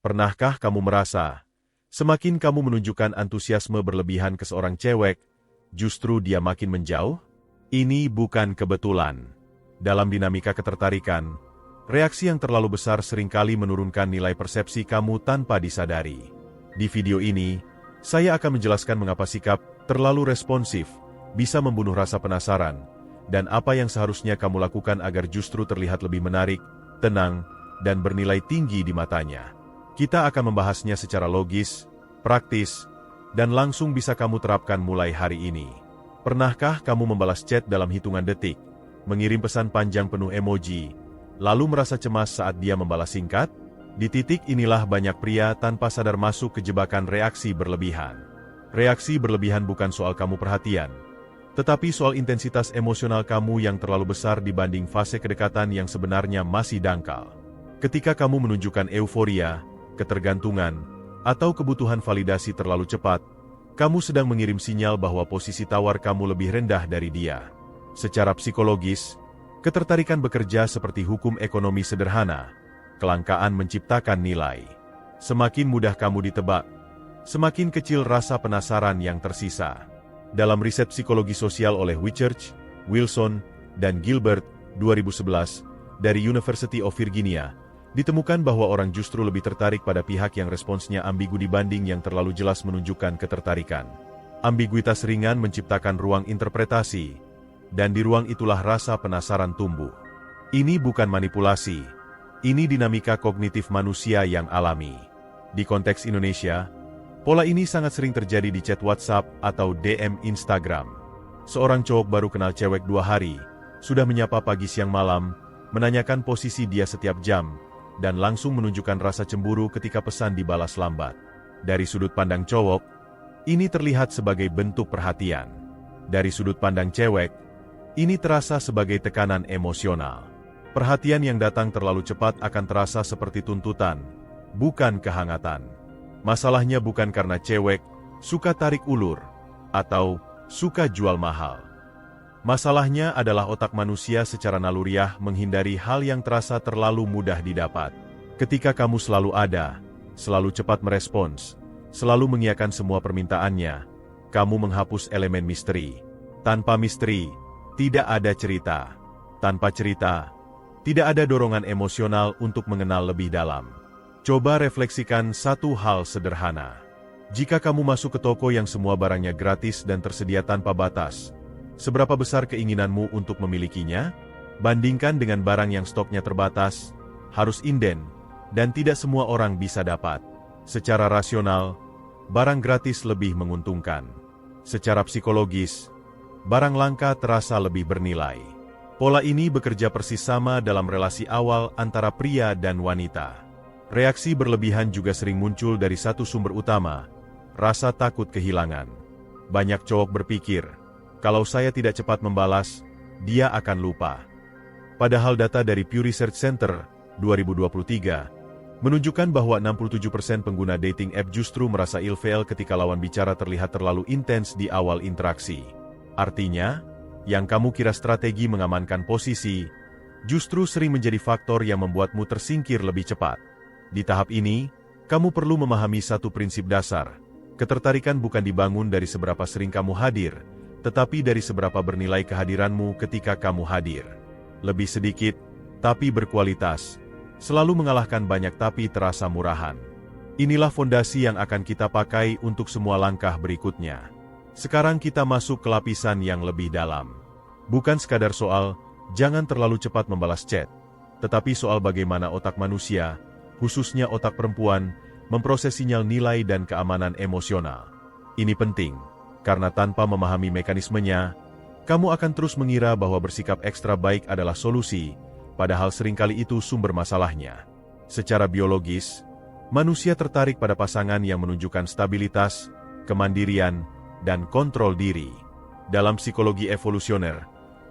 Pernahkah kamu merasa, semakin kamu menunjukkan antusiasme berlebihan ke seorang cewek, justru dia makin menjauh? Ini bukan kebetulan. Dalam dinamika ketertarikan, reaksi yang terlalu besar seringkali menurunkan nilai persepsi kamu tanpa disadari. Di video ini, saya akan menjelaskan mengapa sikap terlalu responsif bisa membunuh rasa penasaran, dan apa yang seharusnya kamu lakukan agar justru terlihat lebih menarik, tenang, dan bernilai tinggi di matanya. Kita akan membahasnya secara logis, praktis, dan langsung bisa kamu terapkan mulai hari ini. Pernahkah kamu membalas chat dalam hitungan detik, mengirim pesan panjang penuh emoji, lalu merasa cemas saat dia membalas singkat? Di titik inilah banyak pria tanpa sadar masuk ke jebakan reaksi berlebihan. Reaksi berlebihan bukan soal kamu perhatian, tetapi soal intensitas emosional kamu yang terlalu besar dibanding fase kedekatan yang sebenarnya masih dangkal. Ketika kamu menunjukkan euforia, ketergantungan, atau kebutuhan validasi terlalu cepat, kamu sedang mengirim sinyal bahwa posisi tawar kamu lebih rendah dari dia. Secara psikologis, ketertarikan bekerja seperti hukum ekonomi sederhana. Kelangkaan menciptakan nilai. Semakin mudah kamu ditebak, semakin kecil rasa penasaran yang tersisa. Dalam riset psikologi sosial oleh Whitchurch, Wilson, dan Gilbert, 2011, dari University of Virginia, ditemukan bahwa orang justru lebih tertarik pada pihak yang responsnya ambigu dibanding yang terlalu jelas menunjukkan ketertarikan. Ambiguitas ringan menciptakan ruang interpretasi, dan di ruang itulah rasa penasaran tumbuh. Ini bukan manipulasi, ini dinamika kognitif manusia yang alami. Di konteks Indonesia, pola ini sangat sering terjadi di chat WhatsApp atau DM Instagram. Seorang cowok baru kenal cewek 2 hari, sudah menyapa pagi siang malam, menanyakan posisi dia setiap jam, dan langsung menunjukkan rasa cemburu ketika pesan dibalas lambat. Dari sudut pandang cowok, ini terlihat sebagai bentuk perhatian. Dari sudut pandang cewek, ini terasa sebagai tekanan emosional. Perhatian yang datang terlalu cepat akan terasa seperti tuntutan, bukan kehangatan. Masalahnya bukan karena cewek suka tarik ulur atau suka jual mahal. Masalahnya adalah otak manusia secara naluriah menghindari hal yang terasa terlalu mudah didapat. Ketika kamu selalu ada, selalu cepat merespons, selalu mengiyakan semua permintaannya, kamu menghapus elemen misteri. Tanpa misteri, tidak ada cerita. Tanpa cerita, tidak ada dorongan emosional untuk mengenal lebih dalam. Coba refleksikan satu hal sederhana. Jika kamu masuk ke toko yang semua barangnya gratis dan tersedia tanpa batas, seberapa besar keinginanmu untuk memilikinya? Bandingkan dengan barang yang stoknya terbatas, harus inden, dan tidak semua orang bisa dapat. Secara rasional, barang gratis lebih menguntungkan. Secara psikologis, barang langka terasa lebih bernilai. Pola ini bekerja persis sama dalam relasi awal antara pria dan wanita. Reaksi berlebihan juga sering muncul dari satu sumber utama, rasa takut kehilangan. Banyak cowok berpikir, kalau saya tidak cepat membalas, dia akan lupa. Padahal data dari Pew Research Center, 2023, menunjukkan bahwa 67% pengguna dating app justru merasa ilfeel ketika lawan bicara terlihat terlalu intens di awal interaksi. Artinya, yang kamu kira strategi mengamankan posisi, justru sering menjadi faktor yang membuatmu tersingkir lebih cepat. Di tahap ini, kamu perlu memahami satu prinsip dasar. Ketertarikan bukan dibangun dari seberapa sering kamu hadir, tetapi dari seberapa bernilai kehadiranmu ketika kamu hadir. Lebih sedikit, tapi berkualitas. Selalu mengalahkan banyak tapi terasa murahan. Inilah fondasi yang akan kita pakai untuk semua langkah berikutnya. Sekarang kita masuk ke lapisan yang lebih dalam. Bukan sekadar soal, jangan terlalu cepat membalas chat, tetapi soal bagaimana otak manusia, khususnya otak perempuan, memproses sinyal nilai dan keamanan emosional. Ini penting, karena tanpa memahami mekanismenya, kamu akan terus mengira bahwa bersikap ekstra baik adalah solusi, padahal seringkali itu sumber masalahnya. Secara biologis, manusia tertarik pada pasangan yang menunjukkan stabilitas, kemandirian, dan kontrol diri. Dalam psikologi evolusioner,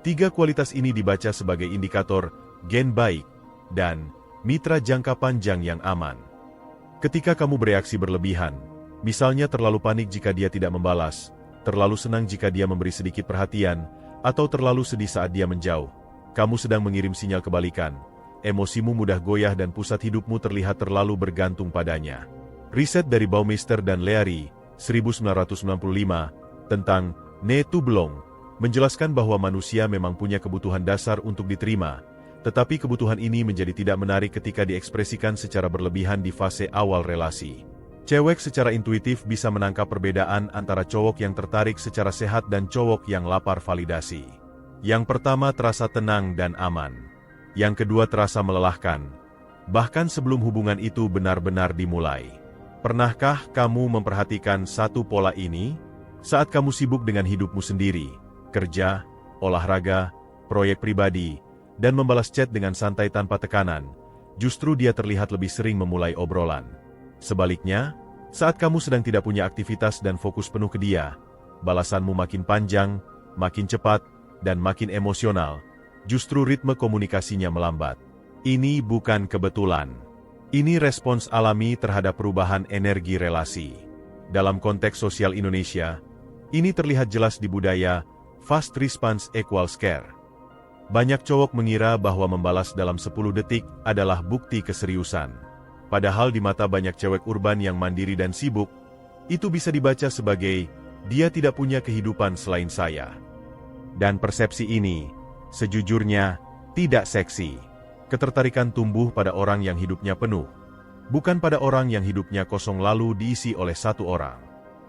3 kualitas ini dibaca sebagai indikator gen baik dan mitra jangka panjang yang aman. Ketika kamu bereaksi berlebihan, misalnya terlalu panik jika dia tidak membalas, terlalu senang jika dia memberi sedikit perhatian, atau terlalu sedih saat dia menjauh, kamu sedang mengirim sinyal kebalikan, emosimu mudah goyah dan pusat hidupmu terlihat terlalu bergantung padanya. Riset dari Baumeister dan Leary, 1995, tentang ne to belong, menjelaskan bahwa manusia memang punya kebutuhan dasar untuk diterima, tetapi kebutuhan ini menjadi tidak menarik ketika diekspresikan secara berlebihan di fase awal relasi. Cewek secara intuitif bisa menangkap perbedaan antara cowok yang tertarik secara sehat dan cowok yang lapar validasi. Yang pertama terasa tenang dan aman. Yang kedua terasa melelahkan, bahkan sebelum hubungan itu benar-benar dimulai. Pernahkah kamu memperhatikan satu pola ini? Saat kamu sibuk dengan hidupmu sendiri, kerja, olahraga, proyek pribadi, dan membalas chat dengan santai tanpa tekanan, justru dia terlihat lebih sering memulai obrolan. Sebaliknya, saat kamu sedang tidak punya aktivitas dan fokus penuh ke dia, balasanmu makin panjang, makin cepat, dan makin emosional, justru ritme komunikasinya melambat. Ini bukan kebetulan. Ini respons alami terhadap perubahan energi relasi. Dalam konteks sosial Indonesia, ini terlihat jelas di budaya fast response equals care. Banyak cowok mengira bahwa membalas dalam 10 detik adalah bukti keseriusan. Padahal di mata banyak cewek urban yang mandiri dan sibuk, itu bisa dibaca sebagai, dia tidak punya kehidupan selain saya. Dan persepsi ini, sejujurnya, tidak seksi. Ketertarikan tumbuh pada orang yang hidupnya penuh, bukan pada orang yang hidupnya kosong lalu diisi oleh satu orang.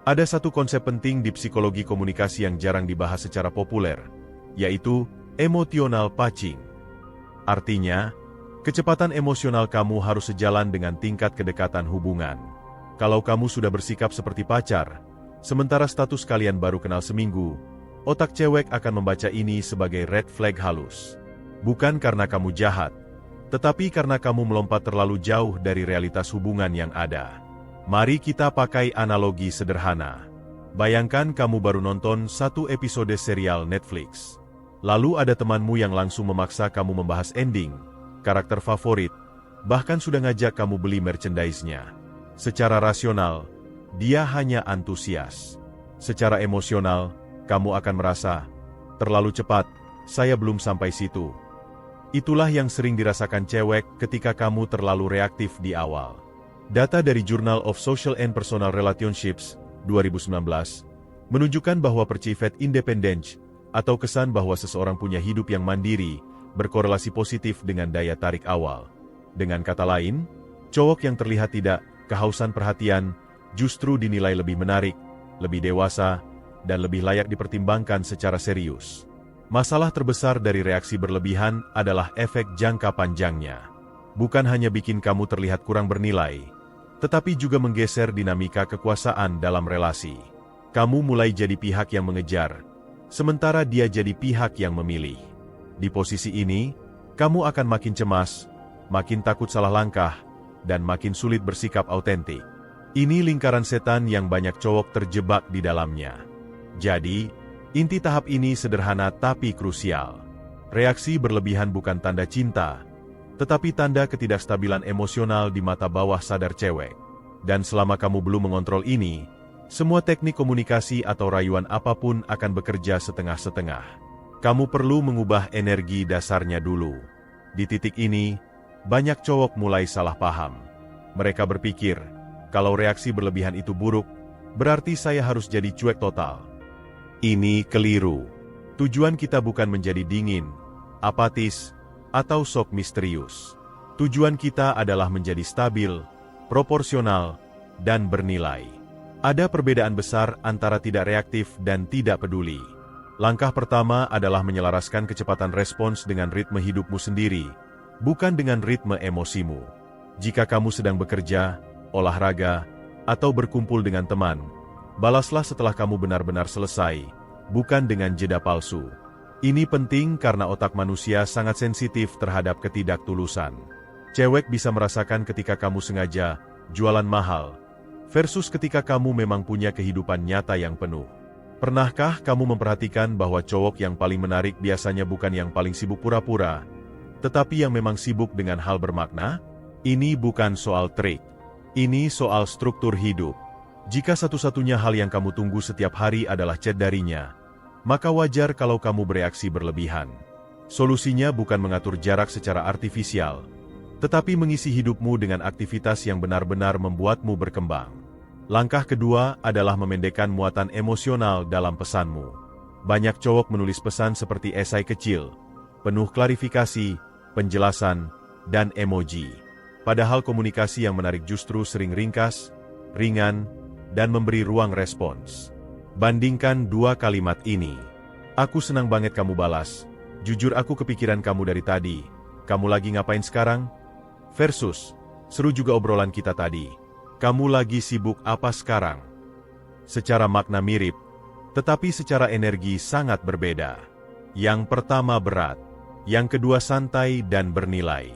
Ada satu konsep penting di psikologi komunikasi yang jarang dibahas secara populer, yaitu emotional patching. Artinya, kecepatan emosional kamu harus sejalan dengan tingkat kedekatan hubungan. Kalau kamu sudah bersikap seperti pacar, sementara status kalian baru kenal seminggu, otak cewek akan membaca ini sebagai red flag halus. Bukan karena kamu jahat, tetapi karena kamu melompat terlalu jauh dari realitas hubungan yang ada. Mari kita pakai analogi sederhana. Bayangkan kamu baru nonton satu episode serial Netflix. Lalu ada temanmu yang langsung memaksa kamu membahas ending, karakter favorit, bahkan sudah ngajak kamu beli merchandise-nya. Secara rasional, dia hanya antusias. Secara emosional, kamu akan merasa, terlalu cepat, saya belum sampai situ. Itulah yang sering dirasakan cewek ketika kamu terlalu reaktif di awal. Data dari Journal of Social and Personal Relationships, 2019, menunjukkan bahwa perceived independence, atau kesan bahwa seseorang punya hidup yang mandiri, berkorelasi positif dengan daya tarik awal. Dengan kata lain, cowok yang terlihat tidak kehausan perhatian justru dinilai lebih menarik, lebih dewasa, dan lebih layak dipertimbangkan secara serius. Masalah terbesar dari reaksi berlebihan adalah efek jangka panjangnya. Bukan hanya bikin kamu terlihat kurang bernilai, tetapi juga menggeser dinamika kekuasaan dalam relasi. Kamu mulai jadi pihak yang mengejar, sementara dia jadi pihak yang memilih. Di posisi ini, kamu akan makin cemas, makin takut salah langkah, dan makin sulit bersikap autentik. Ini lingkaran setan yang banyak cowok terjebak di dalamnya. Jadi, inti tahap ini sederhana tapi krusial. Reaksi berlebihan bukan tanda cinta, tetapi tanda ketidakstabilan emosional di mata bawah sadar cewek. Dan selama kamu belum mengontrol ini, semua teknik komunikasi atau rayuan apapun akan bekerja setengah-setengah. Kamu perlu mengubah energi dasarnya dulu. Di titik ini, banyak cowok mulai salah paham. Mereka berpikir, kalau reaksi berlebihan itu buruk, berarti saya harus jadi cuek total. Ini keliru. Tujuan kita bukan menjadi dingin, apatis, atau sok misterius. Tujuan kita adalah menjadi stabil, proporsional, dan bernilai. Ada perbedaan besar antara tidak reaktif dan tidak peduli. Langkah pertama adalah menyelaraskan kecepatan respons dengan ritme hidupmu sendiri, bukan dengan ritme emosimu. Jika kamu sedang bekerja, olahraga, atau berkumpul dengan teman, balaslah setelah kamu benar-benar selesai, bukan dengan jeda palsu. Ini penting karena otak manusia sangat sensitif terhadap ketidaktulusan. Cewek bisa merasakan ketika kamu sengaja jualan mahal, versus ketika kamu memang punya kehidupan nyata yang penuh. Pernahkah kamu memperhatikan bahwa cowok yang paling menarik biasanya bukan yang paling sibuk pura-pura, tetapi yang memang sibuk dengan hal bermakna? Ini bukan soal trik. Ini soal struktur hidup. Jika satu-satunya hal yang kamu tunggu setiap hari adalah chat darinya, maka wajar kalau kamu bereaksi berlebihan. Solusinya bukan mengatur jarak secara artifisial, tetapi mengisi hidupmu dengan aktivitas yang benar-benar membuatmu berkembang. Langkah kedua adalah memendekkan muatan emosional dalam pesanmu. Banyak cowok menulis pesan seperti esai kecil, penuh klarifikasi, penjelasan, dan emoji. Padahal komunikasi yang menarik justru sering ringkas, ringan, dan memberi ruang respons. Bandingkan dua kalimat ini. Aku senang banget kamu balas. Jujur aku kepikiran kamu dari tadi. Kamu lagi ngapain sekarang? Versus, seru juga obrolan kita tadi. Kamu lagi sibuk apa sekarang? Secara makna mirip, tetapi secara energi sangat berbeda. Yang pertama berat, yang kedua santai dan bernilai.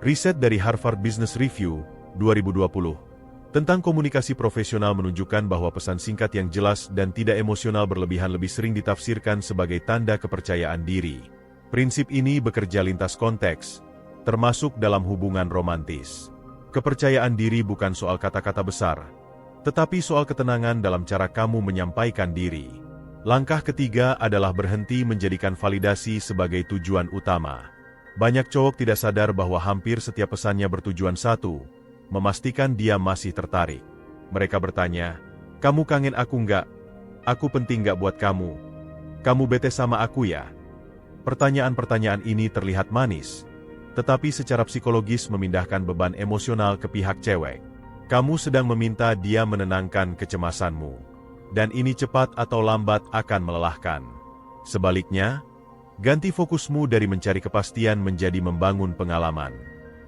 Riset dari Harvard Business Review 2020 tentang komunikasi profesional menunjukkan bahwa pesan singkat yang jelas dan tidak emosional berlebihan lebih sering ditafsirkan sebagai tanda kepercayaan diri. Prinsip ini bekerja lintas konteks, termasuk dalam hubungan romantis. Kepercayaan diri bukan soal kata-kata besar, tetapi soal ketenangan dalam cara kamu menyampaikan diri. Langkah ketiga adalah berhenti menjadikan validasi sebagai tujuan utama. Banyak cowok tidak sadar bahwa hampir setiap pesannya bertujuan satu, memastikan dia masih tertarik. Mereka bertanya, "Kamu kangen aku nggak? Aku penting nggak buat kamu? Kamu bete sama aku ya?" Pertanyaan-pertanyaan ini terlihat manis, tetapi secara psikologis memindahkan beban emosional ke pihak cewek. Kamu sedang meminta dia menenangkan kecemasanmu, dan ini cepat atau lambat akan melelahkan. Sebaliknya, ganti fokusmu dari mencari kepastian menjadi membangun pengalaman.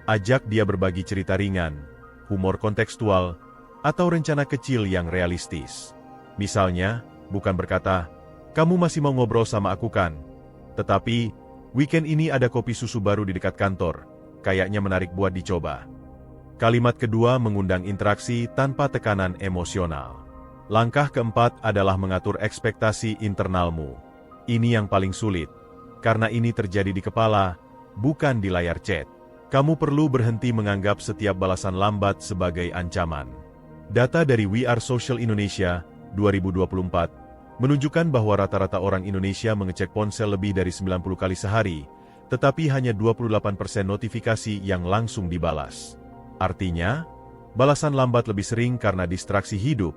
Ajak dia berbagi cerita ringan, humor kontekstual, atau rencana kecil yang realistis. Misalnya, bukan berkata, "Kamu masih mau ngobrol sama aku kan?" Tetapi, "Weekend ini ada kopi susu baru di dekat kantor, kayaknya menarik buat dicoba." Kalimat kedua mengundang interaksi tanpa tekanan emosional. Langkah keempat adalah mengatur ekspektasi internalmu. Ini yang paling sulit, karena ini terjadi di kepala, bukan di layar chat. Kamu perlu berhenti menganggap setiap balasan lambat sebagai ancaman. Data dari We Are Social Indonesia 2024 menunjukkan bahwa rata-rata orang Indonesia mengecek ponsel lebih dari 90 kali sehari, tetapi hanya 28% notifikasi yang langsung dibalas. Artinya, balasan lambat lebih sering karena distraksi hidup,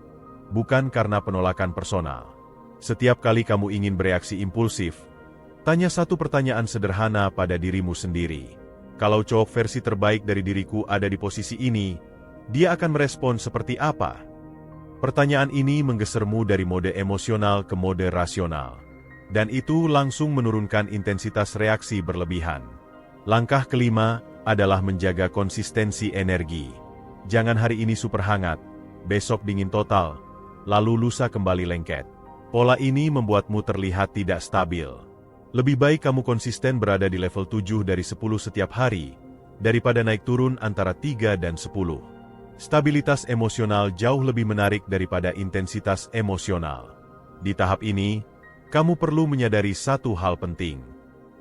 bukan karena penolakan personal. Setiap kali kamu ingin bereaksi impulsif, tanya satu pertanyaan sederhana pada dirimu sendiri. Kalau cowok versi terbaik dari diriku ada di posisi ini, dia akan merespon seperti apa? Pertanyaan ini menggesermu dari mode emosional ke mode rasional. Dan itu langsung menurunkan intensitas reaksi berlebihan. Langkah kelima adalah menjaga konsistensi energi. Jangan hari ini super hangat, besok dingin total, lalu lusa kembali lengket. Pola ini membuatmu terlihat tidak stabil. Lebih baik kamu konsisten berada di level 7 dari 10 setiap hari, daripada naik turun antara 3 dan 10. Stabilitas emosional jauh lebih menarik daripada intensitas emosional. Di tahap ini, kamu perlu menyadari satu hal penting.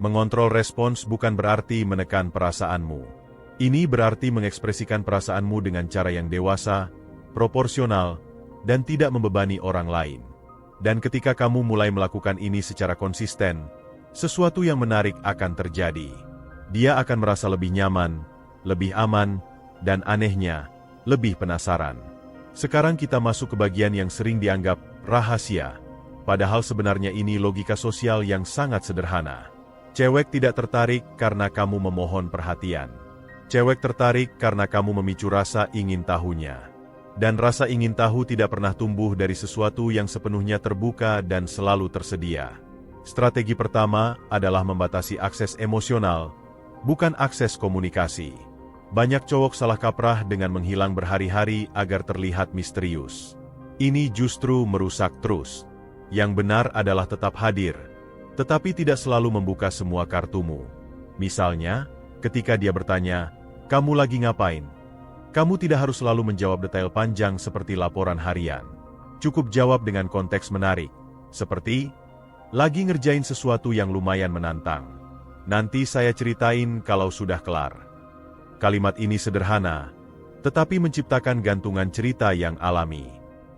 Mengontrol respons bukan berarti menekan perasaanmu. Ini berarti mengekspresikan perasaanmu dengan cara yang dewasa, proporsional, dan tidak membebani orang lain. Dan ketika kamu mulai melakukan ini secara konsisten, sesuatu yang menarik akan terjadi. Dia akan merasa lebih nyaman, lebih aman, dan anehnya, lebih penasaran. Sekarang kita masuk ke bagian yang sering dianggap rahasia, padahal sebenarnya ini logika sosial yang sangat sederhana. Cewek tidak tertarik karena kamu memohon perhatian. Cewek tertarik karena kamu memicu rasa ingin tahunya. Dan rasa ingin tahu tidak pernah tumbuh dari sesuatu yang sepenuhnya terbuka dan selalu tersedia. Strategi pertama adalah membatasi akses emosional, bukan akses komunikasi. Banyak cowok salah kaprah dengan menghilang berhari-hari agar terlihat misterius. Ini justru merusak trust. Yang benar adalah tetap hadir, tetapi tidak selalu membuka semua kartumu. Misalnya, ketika dia bertanya, "Kamu lagi ngapain?" Kamu tidak harus selalu menjawab detail panjang seperti laporan harian. Cukup jawab dengan konteks menarik, seperti, "Lagi ngerjain sesuatu yang lumayan menantang. Nanti saya ceritain kalau sudah kelar." Kalimat ini sederhana, tetapi menciptakan gantungan cerita yang alami.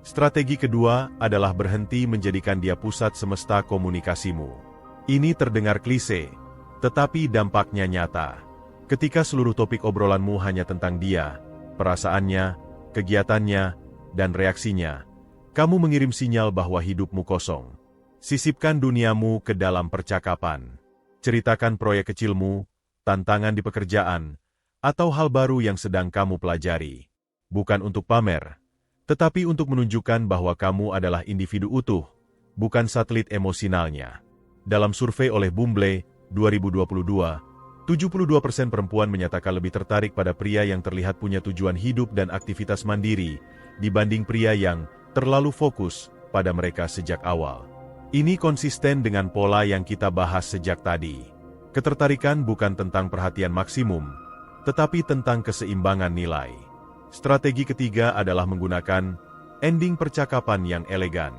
Strategi kedua adalah berhenti menjadikan dia pusat semesta komunikasimu. Ini terdengar klise, Tetapi dampaknya nyata. Ketika seluruh topik obrolanmu hanya tentang dia, perasaannya, kegiatannya, dan reaksinya, kamu mengirim sinyal bahwa hidupmu kosong. Sisipkan duniamu ke dalam percakapan. Ceritakan proyek kecilmu, tantangan di pekerjaan, atau hal baru yang sedang kamu pelajari. Bukan untuk pamer, tetapi untuk menunjukkan bahwa kamu adalah individu utuh, bukan satelit emosionalnya. Dalam survei oleh Bumble, 2022, 72% perempuan menyatakan lebih tertarik pada pria yang terlihat punya tujuan hidup dan aktivitas mandiri, dibanding pria yang terlalu fokus pada mereka sejak awal. Ini konsisten dengan pola yang kita bahas sejak tadi. Ketertarikan bukan tentang perhatian maksimum, tetapi tentang keseimbangan nilai. Strategi ketiga adalah menggunakan ending percakapan yang elegan.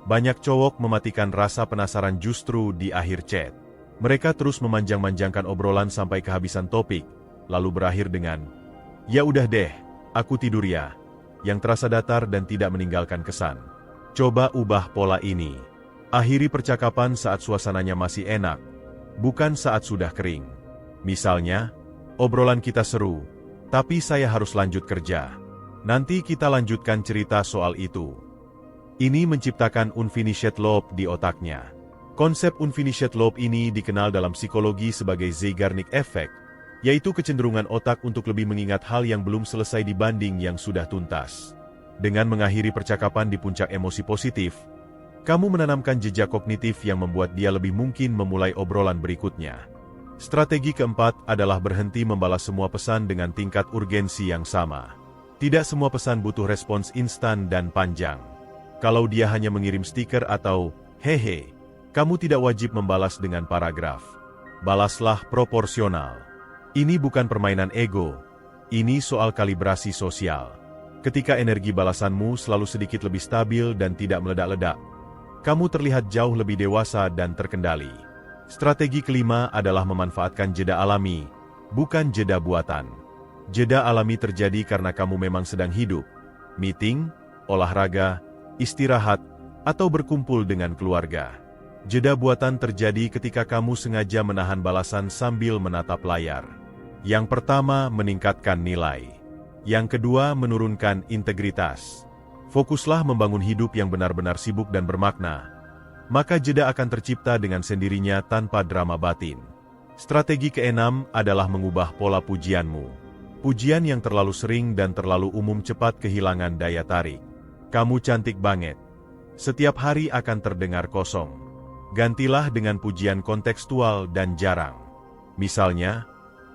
Banyak cowok mematikan rasa penasaran justru di akhir chat. Mereka terus memanjang-manjangkan obrolan sampai kehabisan topik, lalu berakhir dengan, "Ya udah deh, aku tidur ya," yang terasa datar dan tidak meninggalkan kesan. Coba ubah pola ini. Akhiri percakapan saat suasananya masih enak, bukan saat sudah kering. Misalnya, "Obrolan kita seru, tapi saya harus lanjut kerja. Nanti kita lanjutkan cerita soal itu." Ini menciptakan unfinished loop di otaknya. Konsep unfinished loop ini dikenal dalam psikologi sebagai Zeigarnik Effect, yaitu kecenderungan otak untuk lebih mengingat hal yang belum selesai dibanding yang sudah tuntas. Dengan mengakhiri percakapan di puncak emosi positif, kamu menanamkan jejak kognitif yang membuat dia lebih mungkin memulai obrolan berikutnya. Strategi keempat adalah berhenti membalas semua pesan dengan tingkat urgensi yang sama. Tidak semua pesan butuh respons instan dan panjang. Kalau dia hanya mengirim stiker atau hehe, kamu tidak wajib membalas dengan paragraf. Balaslah proporsional. Ini bukan permainan ego, ini soal kalibrasi sosial. Ketika energi balasanmu selalu sedikit lebih stabil dan tidak meledak-ledak, kamu terlihat jauh lebih dewasa dan terkendali. Strategi kelima adalah memanfaatkan jeda alami, bukan jeda buatan. Jeda alami terjadi karena kamu memang sedang hidup, meeting, olahraga, istirahat, atau berkumpul dengan keluarga. Jeda buatan terjadi ketika kamu sengaja menahan balasan sambil menatap layar. Yang pertama, meningkatkan nilai. Yang kedua, menurunkan integritas. Fokuslah membangun hidup yang benar-benar sibuk dan bermakna. Maka jeda akan tercipta dengan sendirinya tanpa drama batin. Strategi keenam adalah mengubah pola pujianmu. Pujian yang terlalu sering dan terlalu umum cepat kehilangan daya tarik. "Kamu cantik banget." Setiap hari akan terdengar kosong. Gantilah dengan pujian kontekstual dan jarang. Misalnya,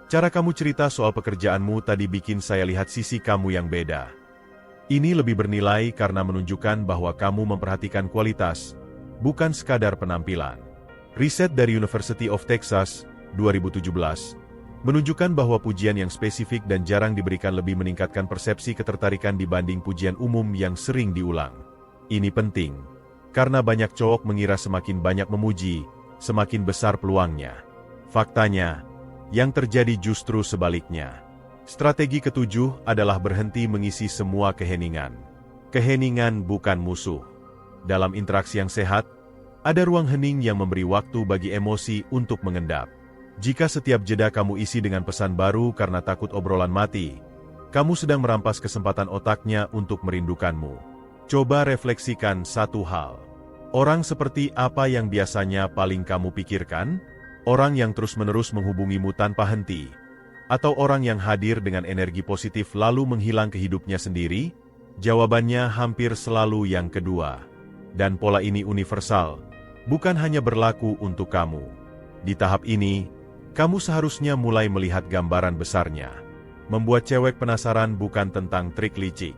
"Cara kamu cerita soal pekerjaanmu tadi bikin saya lihat sisi kamu yang beda." Ini lebih bernilai karena menunjukkan bahwa kamu memperhatikan kualitas, bukan sekadar penampilan. Riset dari University of Texas, 2017, menunjukkan bahwa pujian yang spesifik dan jarang diberikan lebih meningkatkan persepsi ketertarikan dibanding pujian umum yang sering diulang. Ini penting, karena banyak cowok mengira semakin banyak memuji, semakin besar peluangnya. Faktanya, yang terjadi justru sebaliknya. Strategi ketujuh adalah berhenti mengisi semua keheningan. Keheningan bukan musuh. Dalam interaksi yang sehat, ada ruang hening yang memberi waktu bagi emosi untuk mengendap. Jika setiap jeda kamu isi dengan pesan baru karena takut obrolan mati, kamu sedang merampas kesempatan otaknya untuk merindukanmu. Coba refleksikan satu hal. Orang seperti apa yang biasanya paling kamu pikirkan? Orang yang terus-menerus menghubungimu tanpa henti? Atau orang yang hadir dengan energi positif lalu menghilang ke hidupnya sendiri? Jawabannya hampir selalu yang kedua. Dan pola ini universal, bukan hanya berlaku untuk kamu. Di tahap ini, kamu seharusnya mulai melihat gambaran besarnya. Membuat cewek penasaran bukan tentang trik licik.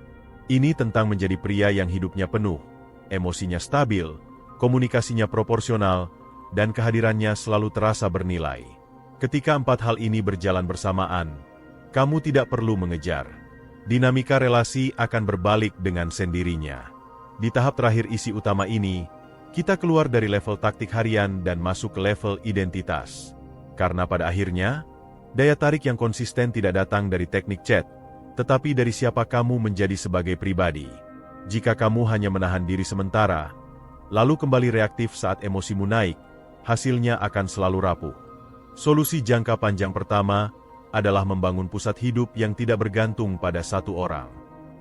Ini tentang menjadi pria yang hidupnya penuh, emosinya stabil, komunikasinya proporsional, dan kehadirannya selalu terasa bernilai. Ketika empat hal ini berjalan bersamaan, kamu tidak perlu mengejar. Dinamika relasi akan berbalik dengan sendirinya. Di tahap terakhir isi utama ini, kita keluar dari level taktik harian dan masuk ke level identitas. Karena pada akhirnya, daya tarik yang konsisten tidak datang dari teknik chat, tetapi dari siapa kamu menjadi sebagai pribadi. Jika kamu hanya menahan diri sementara, lalu kembali reaktif saat emosimu naik, hasilnya akan selalu rapuh. Solusi jangka panjang pertama adalah membangun pusat hidup yang tidak bergantung pada satu orang.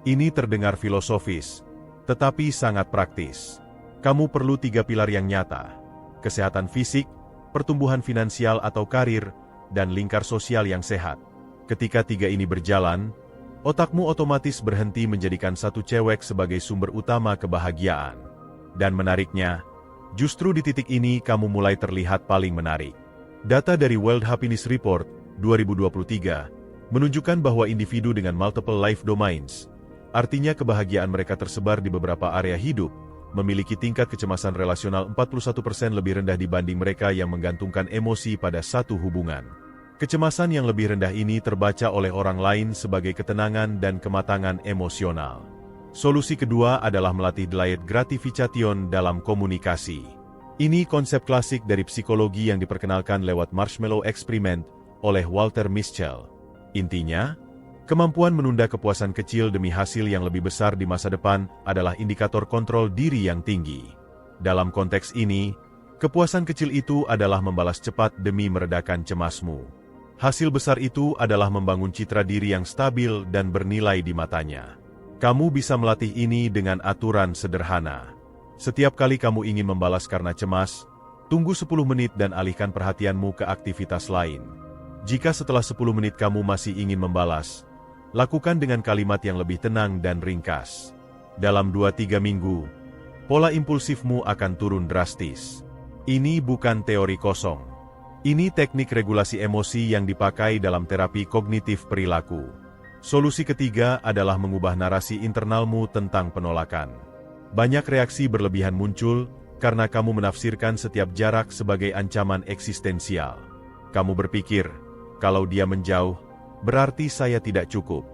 Ini terdengar filosofis, tetapi sangat praktis. Kamu perlu 3 pilar yang nyata: kesehatan fisik, pertumbuhan finansial atau karir, dan lingkar sosial yang sehat. Ketika 3 ini berjalan, otakmu otomatis berhenti menjadikan satu cewek sebagai sumber utama kebahagiaan. Dan menariknya, justru di titik ini kamu mulai terlihat paling menarik. Data dari World Happiness Report 2023 menunjukkan bahwa individu dengan multiple life domains, artinya kebahagiaan mereka tersebar di beberapa area hidup, memiliki tingkat kecemasan relasional 41% lebih rendah dibanding mereka yang menggantungkan emosi pada satu hubungan. Kecemasan yang lebih rendah ini terbaca oleh orang lain sebagai ketenangan dan kematangan emosional. Solusi kedua adalah melatih delayed gratification dalam komunikasi. Ini konsep klasik dari psikologi yang diperkenalkan lewat Marshmallow Experiment oleh Walter Mischel. Intinya, kemampuan menunda kepuasan kecil demi hasil yang lebih besar di masa depan adalah indikator kontrol diri yang tinggi. Dalam konteks ini, kepuasan kecil itu adalah membalas cepat demi meredakan cemasmu. Hasil besar itu adalah membangun citra diri yang stabil dan bernilai di matanya. Kamu bisa melatih ini dengan aturan sederhana. Setiap kali kamu ingin membalas karena cemas, tunggu 10 menit dan alihkan perhatianmu ke aktivitas lain. Jika setelah 10 menit kamu masih ingin membalas, lakukan dengan kalimat yang lebih tenang dan ringkas. Dalam 2-3 minggu, pola impulsifmu akan turun drastis. Ini bukan teori kosong. Ini teknik regulasi emosi yang dipakai dalam terapi kognitif perilaku. Solusi ketiga adalah mengubah narasi internalmu tentang penolakan. Banyak reaksi berlebihan muncul karena kamu menafsirkan setiap jarak sebagai ancaman eksistensial. Kamu berpikir, kalau dia menjauh, berarti saya tidak cukup.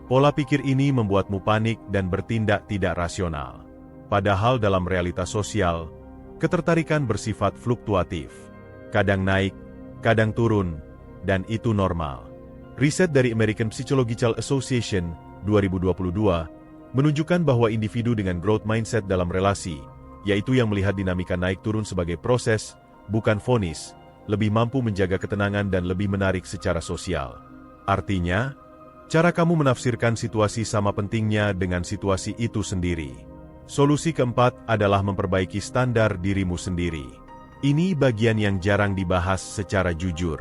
Pola pikir ini membuatmu panik dan bertindak tidak rasional. Padahal dalam realitas sosial, ketertarikan bersifat fluktuatif. Kadang naik, kadang turun, dan itu normal. Riset dari American Psychological Association 2022 menunjukkan bahwa individu dengan growth mindset dalam relasi, yaitu yang melihat dinamika naik turun sebagai proses, bukan vonis, lebih mampu menjaga ketenangan dan lebih menarik secara sosial. Artinya, cara kamu menafsirkan situasi sama pentingnya dengan situasi itu sendiri. Solusi keempat adalah memperbaiki standar dirimu sendiri. Ini bagian yang jarang dibahas secara jujur.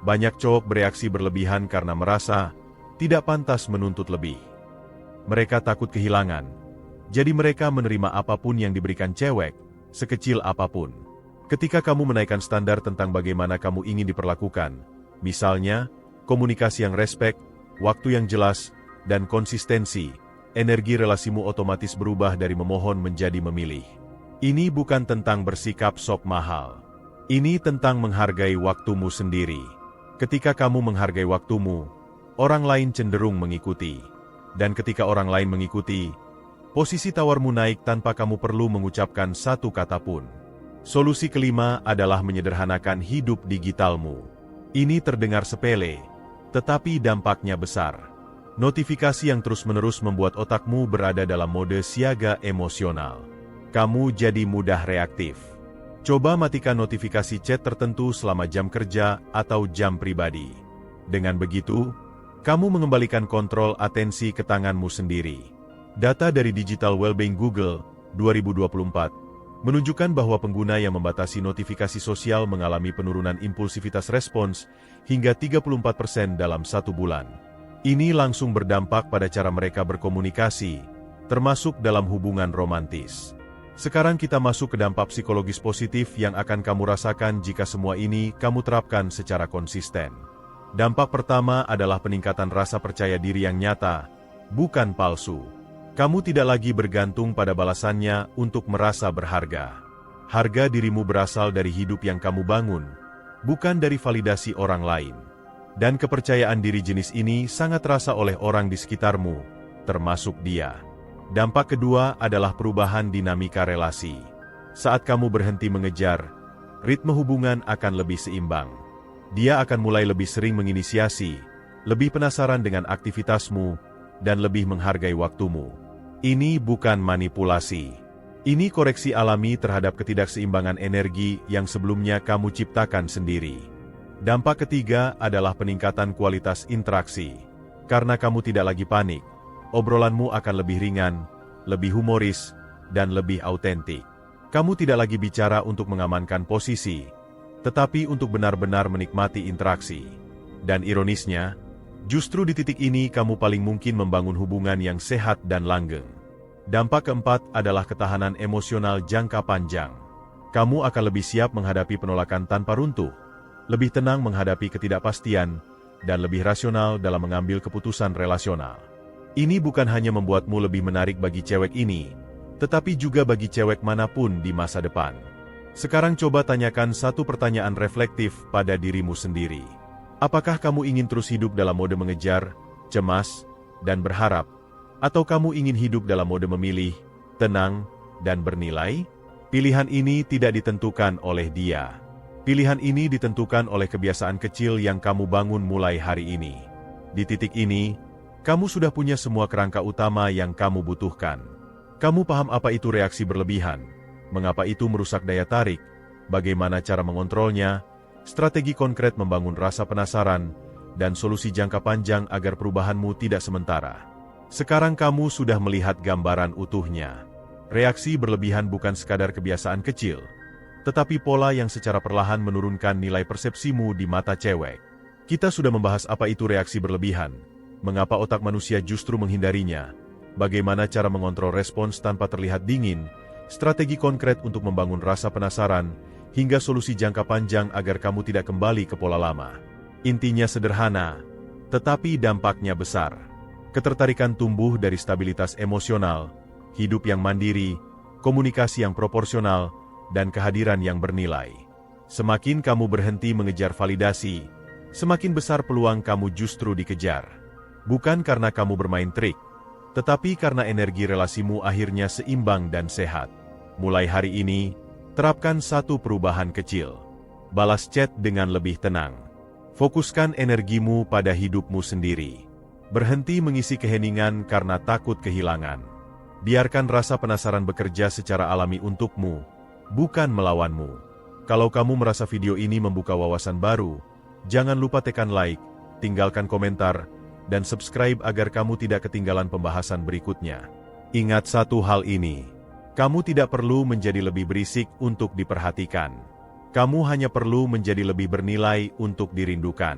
Banyak cowok bereaksi berlebihan karena merasa tidak pantas menuntut lebih. Mereka takut kehilangan, jadi mereka menerima apapun yang diberikan cewek, sekecil apapun. Ketika kamu menaikkan standar tentang bagaimana kamu ingin diperlakukan, misalnya, komunikasi yang respek, waktu yang jelas, dan konsistensi, energi relasimu otomatis berubah dari memohon menjadi memilih. Ini bukan tentang bersikap sok mahal. Ini tentang menghargai waktumu sendiri. Ketika kamu menghargai waktumu, orang lain cenderung mengikuti. Dan ketika orang lain mengikuti, posisi tawarmu naik tanpa kamu perlu mengucapkan satu kata pun. Solusi kelima adalah menyederhanakan hidup digitalmu. Ini terdengar sepele, tetapi dampaknya besar. Notifikasi yang terus-menerus membuat otakmu berada dalam mode siaga emosional. Kamu jadi mudah reaktif. Coba matikan notifikasi chat tertentu selama jam kerja atau jam pribadi. Dengan begitu, kamu mengembalikan kontrol atensi ke tanganmu sendiri. Data dari Digital Wellbeing Google 2024 menunjukkan bahwa pengguna yang membatasi notifikasi sosial mengalami penurunan impulsivitas respons hingga 34% dalam 1 bulan. Ini langsung berdampak pada cara mereka berkomunikasi, termasuk dalam hubungan romantis. Sekarang kita masuk ke dampak psikologis positif yang akan kamu rasakan jika semua ini kamu terapkan secara konsisten. Dampak pertama adalah peningkatan rasa percaya diri yang nyata, bukan palsu. Kamu tidak lagi bergantung pada balasannya untuk merasa berharga. Harga dirimu berasal dari hidup yang kamu bangun, bukan dari validasi orang lain. Dan kepercayaan diri jenis ini sangat terasa oleh orang di sekitarmu, termasuk dia. Dampak kedua adalah perubahan dinamika relasi. Saat kamu berhenti mengejar, ritme hubungan akan lebih seimbang. Dia akan mulai lebih sering menginisiasi, lebih penasaran dengan aktivitasmu, dan lebih menghargai waktumu. Ini bukan manipulasi. Ini koreksi alami terhadap ketidakseimbangan energi yang sebelumnya kamu ciptakan sendiri. Dampak ketiga adalah peningkatan kualitas interaksi. Karena kamu tidak lagi panik, obrolanmu akan lebih ringan, lebih humoris, dan lebih autentik. Kamu tidak lagi bicara untuk mengamankan posisi, tetapi untuk benar-benar menikmati interaksi. Dan ironisnya, justru di titik ini kamu paling mungkin membangun hubungan yang sehat dan langgeng. Dampak keempat adalah ketahanan emosional jangka panjang. Kamu akan lebih siap menghadapi penolakan tanpa runtuh, lebih tenang menghadapi ketidakpastian, dan lebih rasional dalam mengambil keputusan relasional. Ini bukan hanya membuatmu lebih menarik bagi cewek ini, tetapi juga bagi cewek manapun di masa depan. Sekarang coba tanyakan satu pertanyaan reflektif pada dirimu sendiri. Apakah kamu ingin terus hidup dalam mode mengejar, cemas, dan berharap? Atau kamu ingin hidup dalam mode memilih, tenang, dan bernilai? Pilihan ini tidak ditentukan oleh dia. Pilihan ini ditentukan oleh kebiasaan kecil yang kamu bangun mulai hari ini. Di titik ini, kamu sudah punya semua kerangka utama yang kamu butuhkan. Kamu paham apa itu reaksi berlebihan, mengapa itu merusak daya tarik, bagaimana cara mengontrolnya, strategi konkret membangun rasa penasaran, dan solusi jangka panjang agar perubahanmu tidak sementara. Sekarang kamu sudah melihat gambaran utuhnya. Reaksi berlebihan bukan sekadar kebiasaan kecil, tetapi pola yang secara perlahan menurunkan nilai persepsimu di mata cewek. Kita sudah membahas apa itu reaksi berlebihan, mengapa otak manusia justru menghindarinya, bagaimana cara mengontrol respons tanpa terlihat dingin, strategi konkret untuk membangun rasa penasaran, hingga solusi jangka panjang agar kamu tidak kembali ke pola lama. Intinya sederhana, tetapi dampaknya besar. Ketertarikan tumbuh dari stabilitas emosional, hidup yang mandiri, komunikasi yang proporsional, dan kehadiran yang bernilai. Semakin kamu berhenti mengejar validasi, semakin besar peluang kamu justru dikejar. Bukan karena kamu bermain trik, tetapi karena energi relasimu akhirnya seimbang dan sehat. Mulai hari ini, terapkan satu perubahan kecil. Balas chat dengan lebih tenang. Fokuskan energimu pada hidupmu sendiri. Berhenti mengisi keheningan karena takut kehilangan. Biarkan rasa penasaran bekerja secara alami untukmu, bukan melawanmu. Kalau kamu merasa video ini membuka wawasan baru, jangan lupa tekan like, tinggalkan komentar, dan subscribe agar kamu tidak ketinggalan pembahasan berikutnya. Ingat satu hal ini, kamu tidak perlu menjadi lebih berisik untuk diperhatikan. Kamu hanya perlu menjadi lebih bernilai untuk dirindukan.